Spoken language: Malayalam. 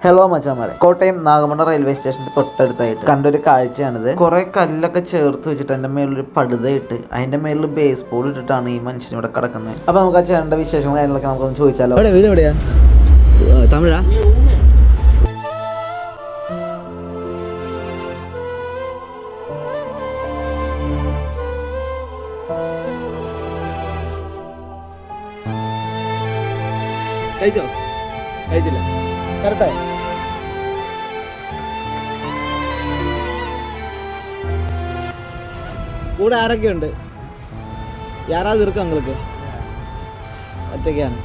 ഹലോ മച്ചാമാരെ, കോട്ടയം നാഗമണ്ഡ റെയിൽവേ സ്റ്റേഷന്റെ തൊട്ടടുത്തായിട്ട് കണ്ടൊരു കാഴ്ചയാണിത്. കുറെ കല്ലൊക്കെ ചേർത്ത് വെച്ചിട്ട് അതിന്റെ മേലൊരു പടുതയിട്ട് അതിന്റെ മേലിൽ ബേസ് ബോൾ ഇട്ടിട്ടാണ് ഈ മനുഷ്യൻ ഇവിടെ കിടക്കുന്നത്. അപ്പൊ നമുക്ക് ആ ചേട്ടന്റെ വിശേഷങ്ങൾ കാര്യങ്ങളൊക്കെ നമുക്കൊന്ന് ചോദിച്ചാലോ. വീട് എവിടെയാ? തമിഴാ? കഴിച്ചോ? കഴിച്ചില്ല. കറക്റ്റായി. കൂടെ ആരൊക്കെയുണ്ട്? യാരാவது இருக்கா உங்களுக்கு? ഒറ്റയ്ക്കാണ്.